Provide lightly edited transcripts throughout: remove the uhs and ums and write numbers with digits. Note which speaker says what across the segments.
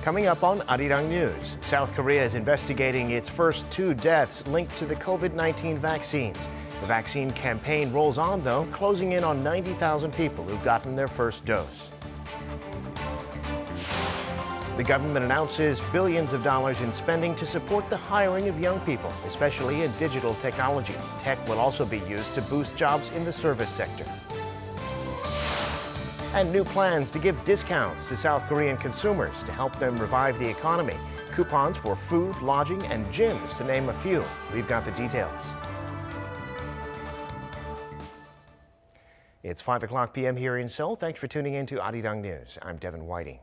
Speaker 1: Coming up on Arirang News, South Korea is investigating its first 2 deaths linked to the COVID-19 vaccines. The vaccine campaign rolls on, though, closing in on 90,000 people who've gotten their first dose. The government announces billions of dollars in spending to support the hiring of young people, especially in digital technology. Tech will also be used to boost jobs in the service sector. And new plans to give discounts to South Korean consumers to help them revive the economy. Coupons for food, lodging, and gyms, to name a few. We've got the details. It's 5 p.m. here in Seoul. Thanks for tuning in to Arirang News. I'm Devin Whiting.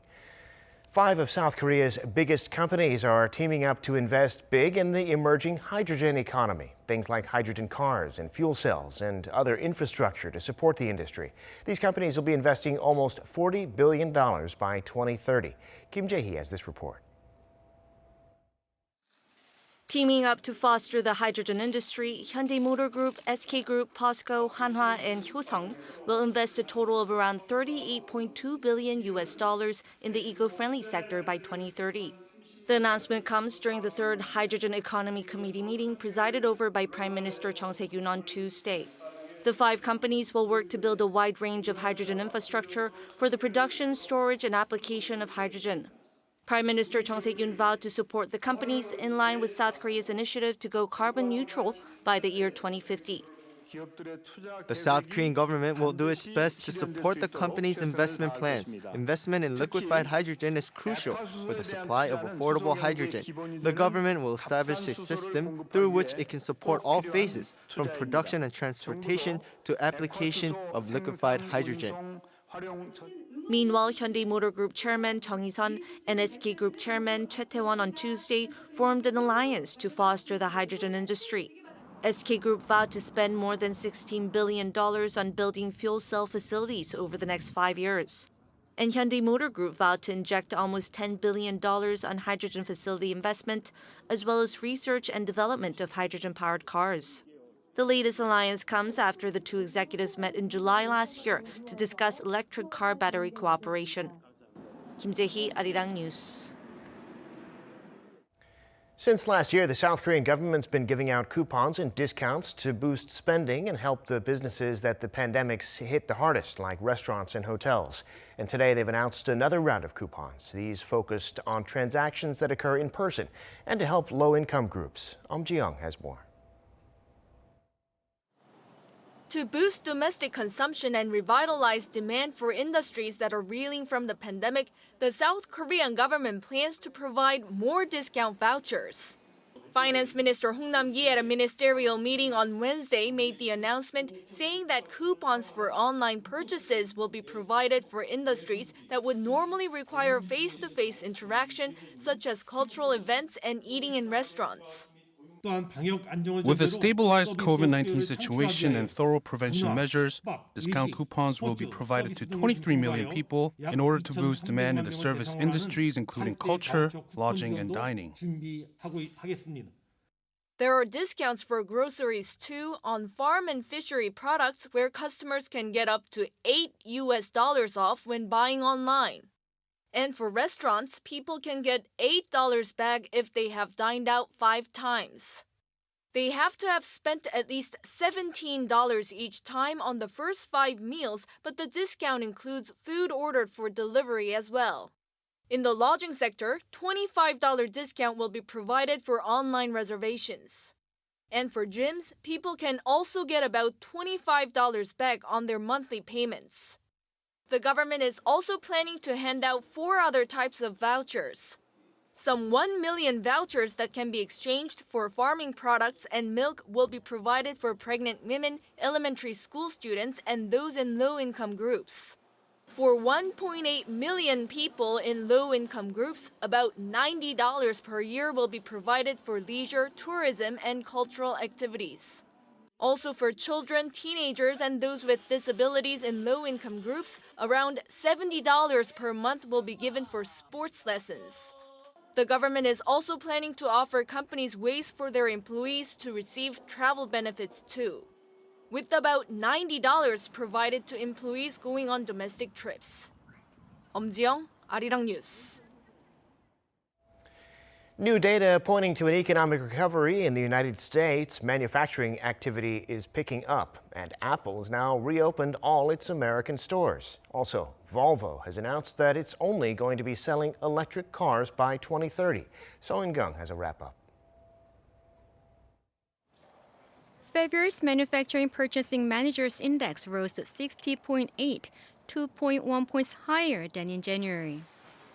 Speaker 1: 5 of South Korea's biggest companies are teaming up to invest big in the emerging hydrogen economy. Things like hydrogen cars and fuel cells and other infrastructure to support the industry. These companies will be investing almost $40 billion by 2030. Kim Jae-hee has this report.
Speaker 2: Teaming up to foster the hydrogen industry, Hyundai Motor Group, SK Group, POSCO, Hanwha, and Hyosung will invest a total of around $38.2 billion in the eco-friendly sector by 2030. The announcement comes during the 3rd Hydrogen Economy Committee meeting presided over by Prime Minister Chung Se-kyun on Tuesday. The 5 companies will work to build a wide range of hydrogen infrastructure for the production, storage, and application of hydrogen. Prime Minister Chung Se-kyun vowed to support the companies in line with South Korea's initiative to go carbon neutral by the year 2050.
Speaker 3: The South Korean government will do its best to support the company's investment plans. Investment in liquefied hydrogen is crucial for the supply of affordable hydrogen. The government will establish a system through which it can support all phases, from production and transportation to application of liquefied hydrogen.
Speaker 2: Meanwhile, Hyundai Motor Group Chairman Chung Hee-sun and SK Group Chairman Choi Tae-won on Tuesday formed an alliance to foster the hydrogen industry. SK Group vowed to spend more than $16 billion on building fuel cell facilities over the next 5 years. And Hyundai Motor Group vowed to inject almost $10 billion on hydrogen facility investment, as well as research and development of hydrogen-powered cars. The latest alliance comes after the 2 executives met in July last year to discuss electric car battery cooperation. Kim Jae-hee, Arirang News.
Speaker 1: Since last year, the South Korean government's been giving out coupons and discounts to boost spending and help the businesses that the pandemic's hit the hardest, like restaurants and hotels. And today they've announced another round of coupons. These focused on transactions that occur in person and to help low-income groups. Ji-young has more.
Speaker 4: To boost domestic consumption and revitalize demand for industries that are reeling from the pandemic, the South Korean government plans to provide more discount vouchers. Finance Minister Hong Nam-gi at a ministerial meeting on Wednesday made the announcement, saying that coupons for online purchases will be provided for industries that would normally require face-to-face interaction, such as cultural events and eating in restaurants.
Speaker 5: With a stabilized COVID-19 situation and thorough prevention measures, discount coupons will be provided to 23 million people in order to boost demand in the service industries, including culture, lodging, and dining.
Speaker 4: There are discounts for groceries too on farm and fishery products where customers can get up to $8 off when buying online. And for restaurants, people can get $8 back if they have dined out 5 times. They have to have spent at least $17 each time on the first 5 meals, but the discount includes food ordered for delivery as well. In the lodging sector, $25 discount will be provided for online reservations. And for gyms, people can also get about $25 back on their monthly payments. The government is also planning to hand out 4 other types of vouchers. Some 1 million vouchers that can be exchanged for farming products and milk will be provided for pregnant women, elementary school students, and those in low-income groups. For 1.8 million people in low-income groups, about $90 per year will be provided for leisure, tourism, and cultural activities. Also for children, teenagers, and those with disabilities in low-income groups, around $70 per month will be given for sports lessons. The government is also planning to offer companies ways for their employees to receive travel benefits too, with about $90 provided to employees going on domestic trips. Ji-young, Arirang News.
Speaker 1: New data pointing to an economic recovery in the United States. Manufacturing activity is picking up, and Apple has now reopened all its American stores. Also, Volvo has announced that it's only going to be selling electric cars by 2030. So In-gung has a wrap-up.
Speaker 6: February's Manufacturing Purchasing Managers Index rose to 60.8, 2.1 points higher than in January.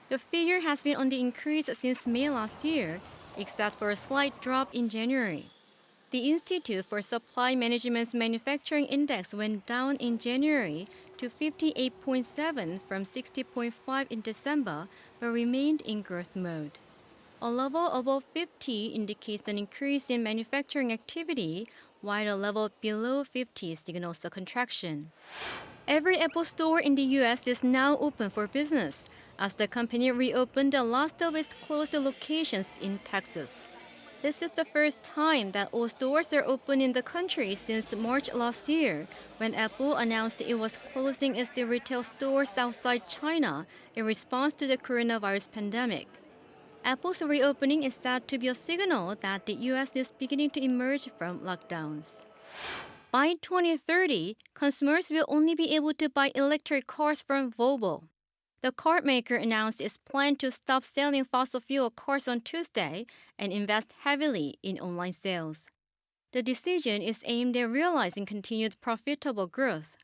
Speaker 6: The figure has been on the increase since May last year, except for a slight drop in January. The Institute for Supply Management's Manufacturing Index went down in January to 58.7 from 60.5 in December, but remained in growth mode. A level above 50 indicates an increase in manufacturing activity, while a level below 50 signals a contraction. Every Apple store in the U.S. is now open for business, as the company reopened the last of its closed locations in Texas. This is the first time that all stores are open in the country since March last year, when Apple announced it was closing its retail stores outside China in response to the coronavirus pandemic. Apple's reopening is said to be a signal that the U.S. is beginning to emerge from lockdowns. By 2030, consumers will only be able to buy electric cars from Volvo. The car maker announced its plan to stop selling fossil fuel cars on Tuesday and invest heavily in online sales. The decision is aimed at realizing continued profitable growth.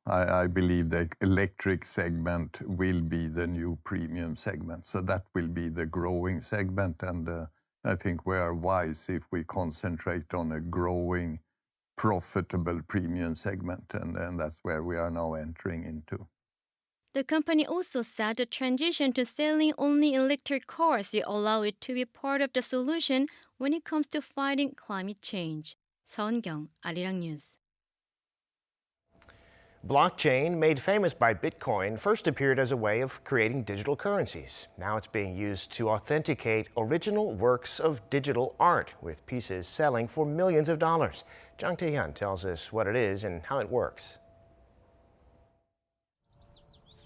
Speaker 7: I believe the electric segment will be the new premium segment. So that will be the growing segment. And I think we are wise if we concentrate on a growing, profitable premium segment. And that's where we are now entering into.
Speaker 6: The company also said the transition to selling only electric cars will allow it to be part of the solution when it comes to fighting climate change. Seoul, Arirang News.
Speaker 1: Blockchain, made famous by Bitcoin, first appeared as a way of creating digital currencies. Now it's being used to authenticate original works of digital art, with pieces selling for millions of dollars. Jang Tae-hyun tells us what it is and how it works.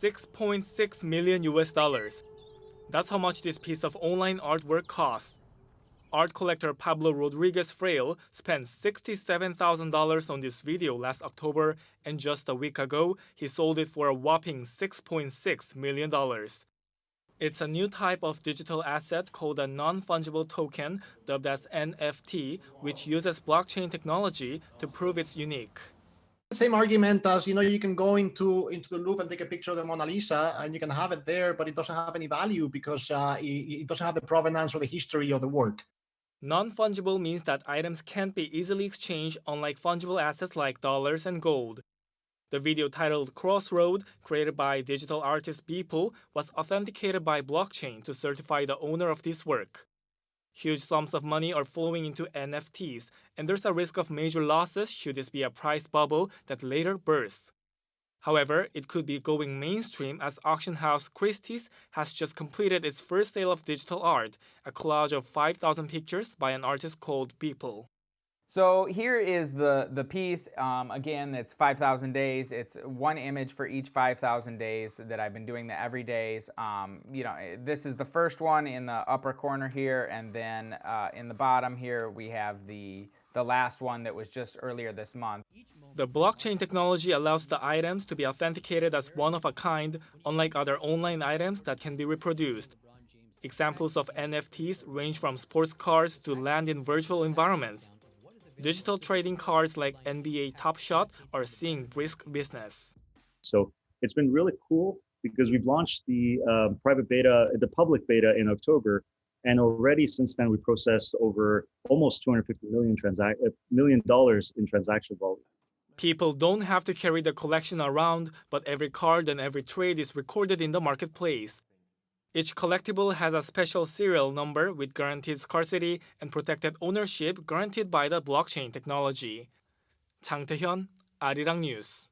Speaker 8: $6.6 million US. That's how much this piece of online artwork costs. Art collector Pablo Rodriguez Frail spent $67,000 on this video last October, and just a week ago, he sold it for a whopping $6.6 million. It's a new type of digital asset called a non-fungible token, dubbed as NFT, which uses blockchain technology to prove it's unique.
Speaker 9: Same argument as, you can go into the Louvre and take a picture of the Mona Lisa and you can have it there, but it doesn't have any value because it doesn't have the provenance or the history of the work.
Speaker 8: Non-fungible means that items can't be easily exchanged, unlike fungible assets like dollars and gold. The video titled Crossroad, created by digital artist Beeple, was authenticated by blockchain to certify the owner of this work. Huge sums of money are flowing into NFTs, and there's a risk of major losses should this be a price bubble that later bursts. However, it could be going mainstream as auction house Christie's has just completed its first sale of digital art, a collage of 5,000 pictures by an artist called Beeple.
Speaker 10: So here is the piece. Again, it's 5,000 days. It's one image for each 5,000 days that I've been doing the every days. This is the first one in the upper corner here, and then in the bottom here we have the last one that was just earlier this month.
Speaker 8: The blockchain technology allows the items to be authenticated as one of a kind, unlike other online items that can be reproduced. Examples of NFTs range from sports cars to land in virtual environments. Digital trading cards like NBA Top Shot are seeing brisk business.
Speaker 11: So it's been really cool because we've launched the public beta in October, and already since then we processed over almost $250 million in transaction volume.
Speaker 8: People don't have to carry the collection around, but every card and every trade is recorded in the marketplace. Each collectible has a special serial number with guaranteed scarcity and protected ownership guaranteed by the blockchain technology. Jang Tae-hyun, Arirang News.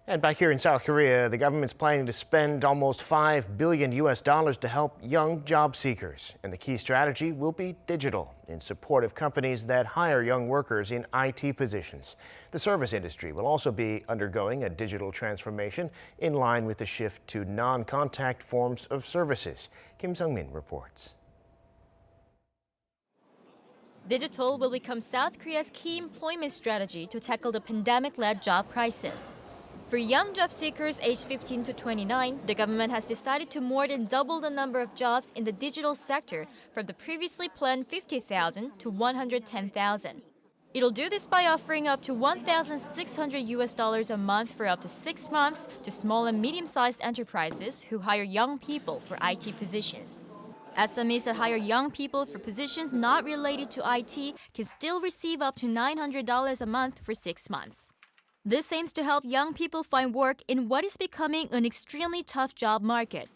Speaker 1: And back here in South Korea, the government's planning to spend almost $5 billion to help young job seekers. And the key strategy will be digital in support of companies that hire young workers in IT positions. The service industry will also be undergoing a digital transformation in line with the shift to non-contact forms of services. Kim Sung-min reports.
Speaker 12: Digital will become South Korea's key employment strategy to tackle the pandemic-led job crisis. For young job seekers aged 15 to 29, the government has decided to more than double the number of jobs in the digital sector from the previously planned 50,000 to 110,000. It'll do this by offering up to $1,600 a month for up to 6 months to small and medium-sized enterprises who hire young people for IT positions. SMEs that hire young people for positions not related to IT can still receive up to $900 a month for 6 months. This aims to help young people find work in what is becoming an extremely tough job market.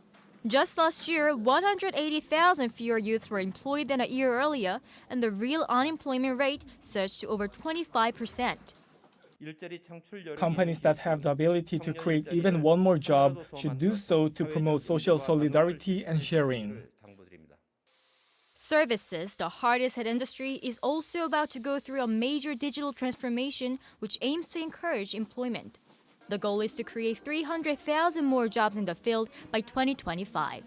Speaker 12: Just last year, 180,000 fewer youths were employed than a year earlier, and the real unemployment rate surged to over 25%.
Speaker 8: Companies that have the ability to create even one more job should do so to promote social solidarity and sharing.
Speaker 12: Services, the hardest hit industry, is also about to go through a major digital transformation which aims to encourage employment. The goal is to create 300,000 more jobs in the field by 2025.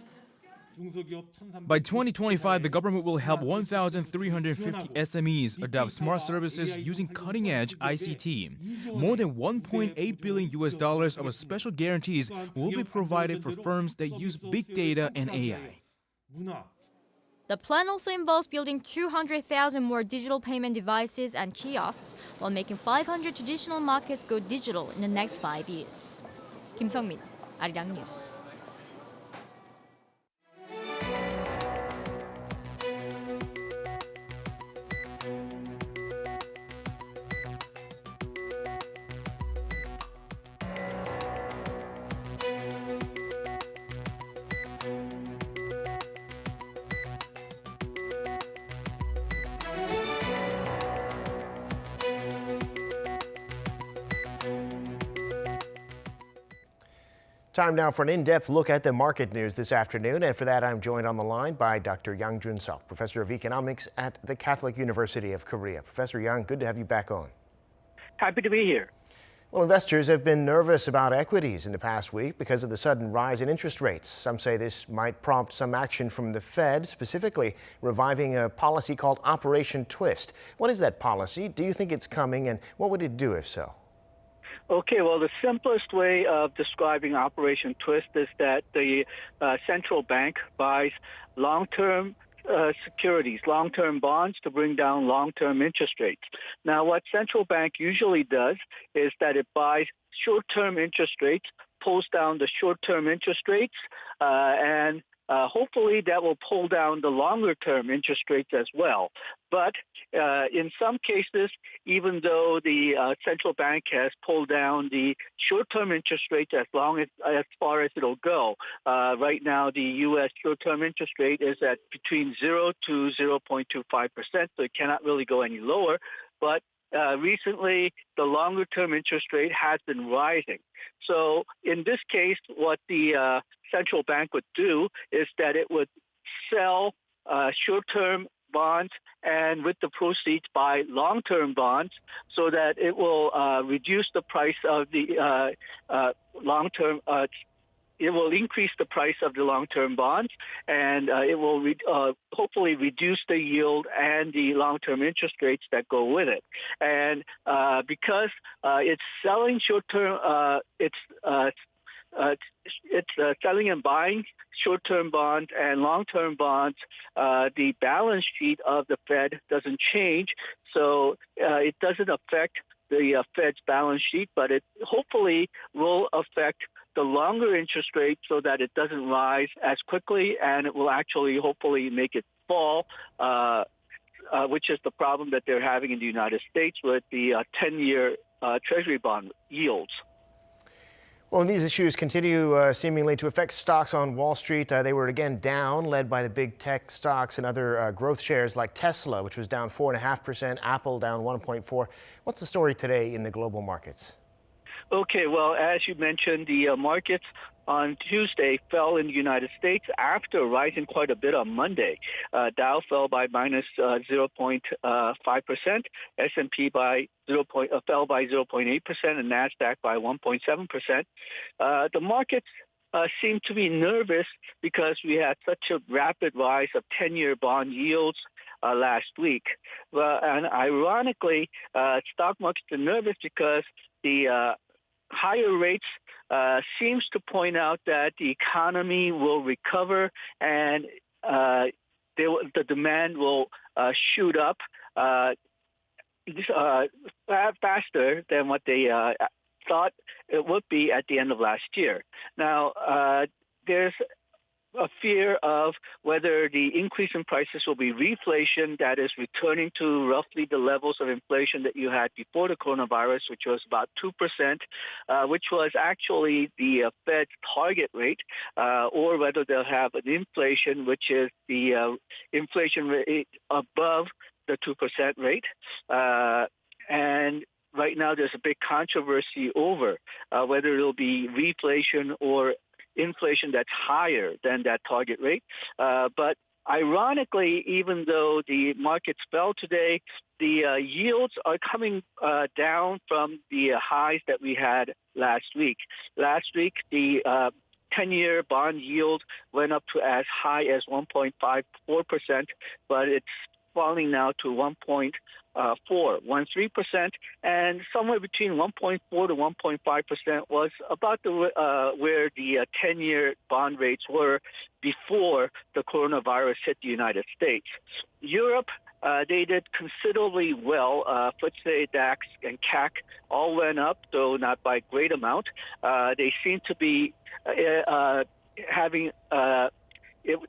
Speaker 13: By 2025, the government will help 1,350 SMEs adopt smart services using cutting-edge ICT. More than $1.8 billion of special guarantees will be provided for firms that use big data and AI.
Speaker 12: The plan also involves building 200,000 more digital payment devices and kiosks while making 500 traditional markets go digital in the next 5 years. Kim Sung-min, Arirang News.
Speaker 1: Time now for an in-depth look at the market news this afternoon, and for that I'm joined on the line by Dr. Yang Jun-seok, Professor of Economics at the Catholic University of Korea. Professor Yang, good to have you back on.
Speaker 14: Happy to be here.
Speaker 1: Well, investors have been nervous about equities in the past week because of the sudden rise in interest rates. Some say this might prompt some action from the Fed, specifically reviving a policy called Operation Twist. What is that policy? Do you think it's coming, and what would it do if so?
Speaker 14: Okay, well, the simplest way of describing Operation Twist is that the central bank buys long-term securities, long-term bonds to bring down long-term interest rates. Now, what central bank usually does is that it buys short-term interest rates, pulls down the short-term interest rates, and hopefully that will pull down the longer-term interest rates as well. But in some cases, even though the central bank has pulled down the short-term interest rates as far as it'll go, right now the U.S. short-term interest rate is at between 0 to 0.25%, so it cannot really go any lower. But recently, the longer-term interest rate has been rising. So in this case, what the central bank would do is that it would sell short-term bonds and with the proceeds buy long-term bonds so that it will reduce the price of the long-term it will increase the price of the long-term bonds, and it will hopefully reduce the yield and the long-term interest rates that go with it. And because it's selling short-term, it's selling and buying short-term bonds and long-term bonds, the balance sheet of the Fed doesn't change, so it doesn't affect the Fed's balance sheet, but it hopefully will affect the longer interest rate so that it doesn't rise as quickly, and it will actually hopefully make it fall, which is the problem that they're having in the United States with the 10-year Treasury bond yields.
Speaker 1: Well, these issues continue seemingly to affect stocks on Wall Street. They were again down, led by the big tech stocks and other growth shares like Tesla, which was down 4.5%, Apple down 1.4%. What's the story today in the global markets?
Speaker 14: Okay, well, as you mentioned, the markets on Tuesday fell in the United States after rising quite a bit on Monday. Dow fell by minus 0.5%, S&P fell by 0.8%, and NASDAQ by 1.7%. The markets seem to be nervous because we had such a rapid rise of 10-year bond yields last week. Well, and ironically, stock markets are nervous because the higher rates seems to point out that the economy will recover and the demand will shoot up faster than what they thought it would be at the end of last year. Now, there's a fear of whether the increase in prices will be reflation, that is returning to roughly the levels of inflation that you had before the coronavirus, which was about 2%, which was actually the Fed's target rate, or whether they'll have an inflation, which is the inflation rate above the 2% rate. And right now there's a big controversy over whether it'll be reflation or inflation that's higher than that target rate. But ironically, even though the markets fell today, the yields are coming down from the highs that we had last week. Last week, the 10-year bond yield went up to as high as 1.54%, but it's falling now to 1.13%, and somewhere between 1.4 to 1.5% was about where the 10-year bond rates were before the coronavirus hit the United States. Europe, they did considerably well. FTSE, DAX, and CAC all went up, though not by a great amount. They seem to be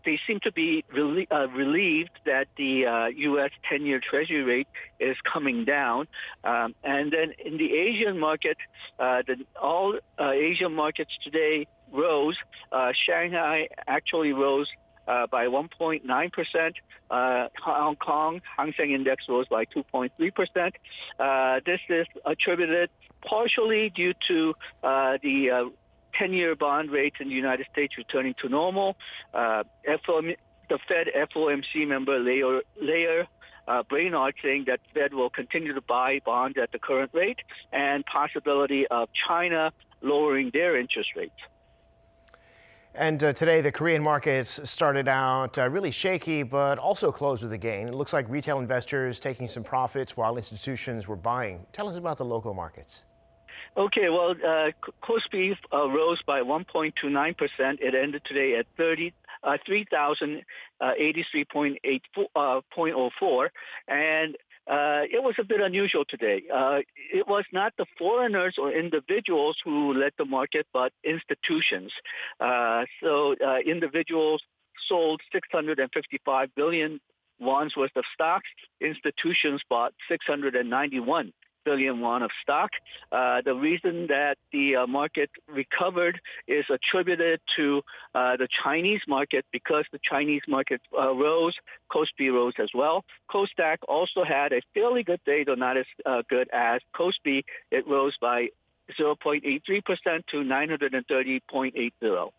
Speaker 14: they seem to be relieved that the U.S. 10-year Treasury rate is coming down. And then in the Asian market, all Asian markets today rose. Shanghai actually rose by 1.9%. Hong Kong, Hang Seng Index rose by 2.3%. This is attributed partially due to the 10-year bond rates in the United States returning to normal. The Fed FOMC member Layer Brainard saying that Fed will continue to buy bonds at the current rate, and possibility of China lowering their interest rates.
Speaker 1: And today, the Korean markets started out really shaky, but also closed with a gain. It looks like retail investors taking some profits while institutions were buying. Tell us about the local markets.
Speaker 14: Okay, well, Kospi rose by 1.29%. It ended today at 3,083.04, and it was a bit unusual today. It was not the foreigners or individuals who led the market, but institutions. So individuals sold 655 billion won's worth of stocks. Institutions bought 691 billion won of stock. The reason that the market recovered is attributed to the Chinese market. Because the Chinese market rose, Kospi rose as well. Kosdaq also had a fairly good day, though not as good as Kospi. It rose by 0.83% to 930.80.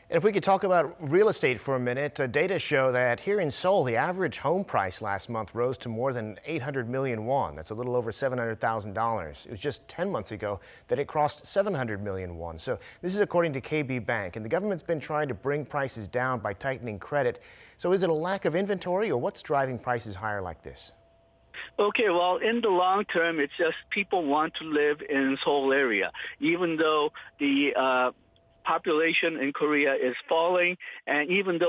Speaker 1: And if we could talk about real estate for a minute, data show that here in Seoul, the average home price last month rose to more than 800 million won. That's a little over $700,000. It was just 10 months ago that it crossed 700 million won. So this is according to KB Bank, and the government's been trying to bring prices down by tightening credit. So is it a lack of inventory, or what's driving prices higher like this?
Speaker 14: Okay, well, in the long term, it's just people want to live in Seoul area, even though the population in Korea is falling, and even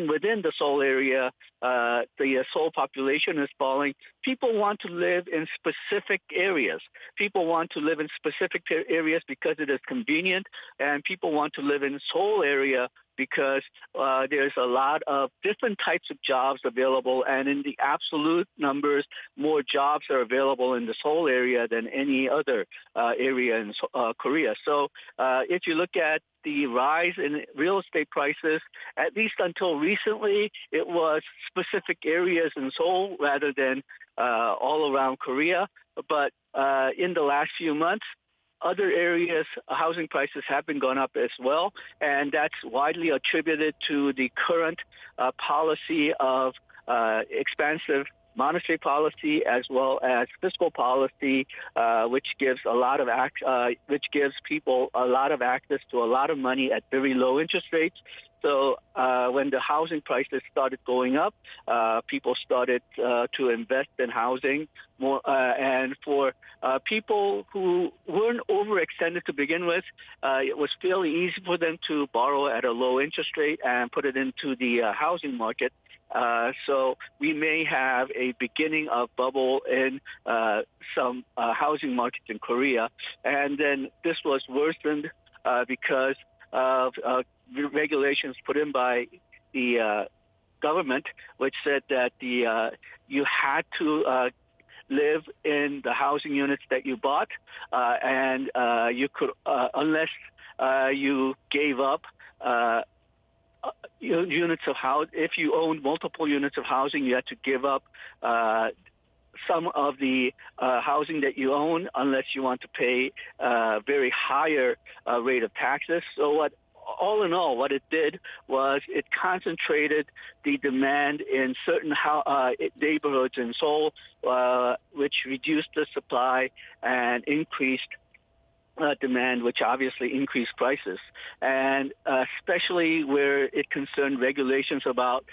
Speaker 14: within the Seoul area, the Seoul population is falling, people want to live in specific areas. People want to live in specific areas because it is convenient, and people want to live in Seoul area because there's a lot of different types of jobs available, and in the absolute numbers, more jobs are available in the Seoul area than any other area in Korea. So if you look at the rise in real estate prices, at least until recently, it was specific areas in Seoul rather than all around Korea. But in the last few months, other areas, housing prices have been going up as well, and that's widely attributed to the current policy of expansive monetary policy as well as fiscal policy, which gives people a lot of access to a lot of money at very low interest rates. So when the housing prices started going up, people started to invest in housing more. And for people who weren't overextended to begin with, it was fairly easy for them to borrow at a low interest rate and put it into the housing market. So we may have a beginning of bubble in some housing markets in Korea. And then this was worsened because of regulations put in by the government, which said that you had to live in the housing units that you bought, and you could, unless you gave up units of housing. If you owned multiple units of housing, you had to give up some of the housing that you own, unless you want to pay a very higher rate of taxes. So all in all, what it did was it concentrated the demand in certain neighborhoods in Seoul, which reduced the supply and increased demand, which obviously increased prices. And especially where it concerned regulations about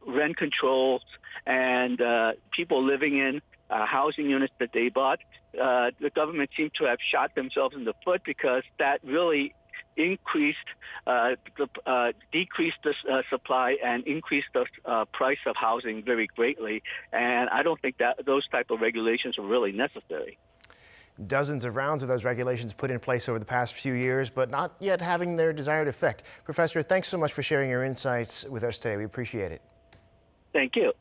Speaker 14: rent controls and people living in housing units that they bought, the government seemed to have shot themselves in the foot, because that really decreased the supply and increased the price of housing very greatly. And I don't think that those type of regulations are really necessary.
Speaker 1: Dozens of rounds of those regulations put in place over the past few years, but not yet having their desired effect. Professor, thanks so much for sharing your insights with us today. We appreciate it.
Speaker 14: Thank you.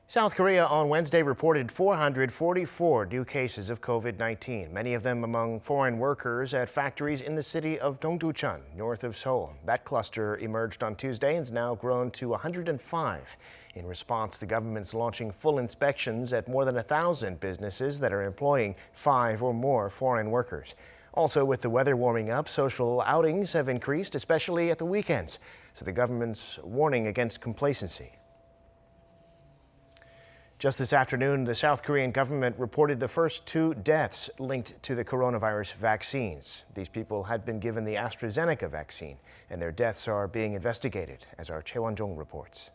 Speaker 1: South Korea on Wednesday reported 444 new cases of COVID-19, many of them among foreign workers at factories in the city of Dongducheon, north of Seoul. That cluster emerged on Tuesday and has now grown to 105. In response, the government's launching full inspections at more than 1,000 businesses that are employing 5 or more foreign workers. Also, with the weather warming up, social outings have increased, especially at the weekends. So the government's warning against complacency. Just this afternoon, the South Korean government reported the first 2 deaths linked to the coronavirus vaccines. These people had been given the AstraZeneca vaccine, and their deaths are being investigated, as our Choi Won-jong reports.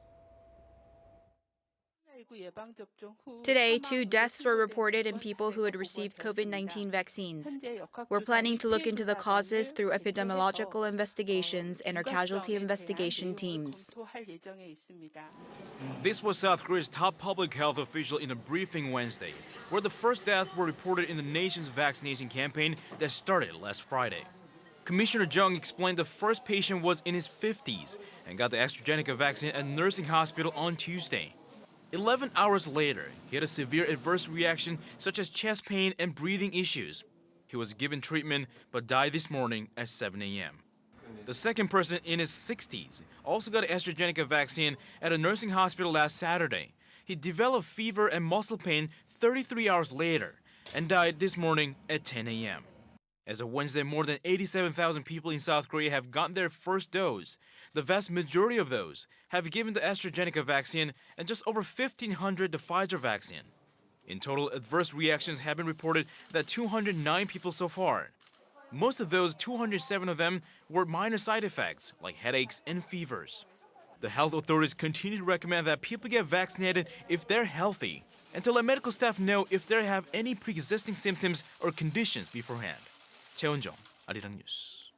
Speaker 15: Today, 2 deaths were reported in people who had received COVID-19 vaccines. We're planning to look into the causes through epidemiological investigations and our casualty investigation teams.
Speaker 13: This was South Korea's top public health official in a briefing Wednesday, where the first deaths were reported in the nation's vaccination campaign that started last Friday. Commissioner Jung explained the first patient was in his 50s and got the AstraZeneca vaccine at a nursing hospital on Tuesday. 11 hours later, he had a severe adverse reaction such as chest pain and breathing issues. He was given treatment but died this morning at 7 a.m. The second person in his 60s also got an AstraZeneca vaccine at a nursing hospital last Saturday. He developed fever and muscle pain 33 hours later and died this morning at 10 a.m. As of Wednesday, more than 87,000 people in South Korea have gotten their first dose. The vast majority of those have given the AstraZeneca vaccine and just over 1,500 the Pfizer vaccine. In total, adverse reactions have been reported that 209 people so far. Most of those, 207 of them, were minor side effects like headaches and fevers. The health authorities continue to recommend that people get vaccinated if they're healthy and to let medical staff know if they have any pre-existing symptoms or conditions beforehand. Choi Won-jong, Arirang News.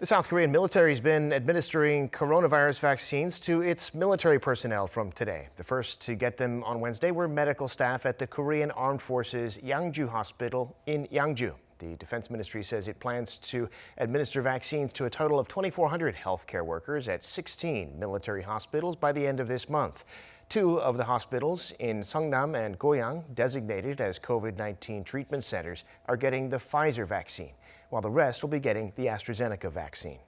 Speaker 1: The South Korean military has been administering coronavirus vaccines to its military personnel from today. The first to get them on Wednesday were medical staff at the Korean Armed Forces Yangju Hospital in Yangju. The Defense Ministry says it plans to administer vaccines to a total of 2,400 healthcare workers at 16 military hospitals by the end of this month. Two of the hospitals in Seongnam and Goyang, designated as COVID-19 treatment centers, are getting the Pfizer vaccine, while the rest will be getting the AstraZeneca vaccine.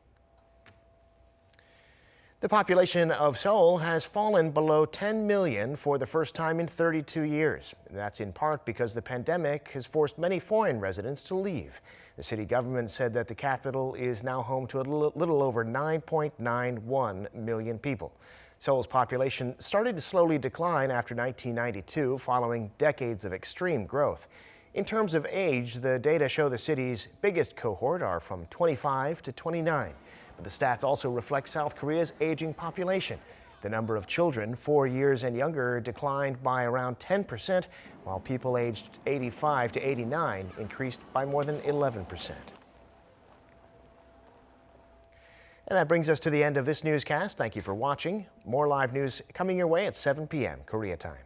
Speaker 1: The population of Seoul has fallen below 10 million for the first time in 32 years. That's in part because the pandemic has forced many foreign residents to leave. The city government said that the capital is now home to a little over 9.91 million people. Seoul's population started to slowly decline after 1992, following decades of extreme growth. In terms of age, the data show the city's biggest cohort are from 25 to 29. But the stats also reflect South Korea's aging population. The number of children 4 years and younger declined by around 10%, while people aged 85 to 89 increased by more than 11%. And that brings us to the end of this newscast. Thank you for watching. More live news coming your way at 7 p.m. Korea time.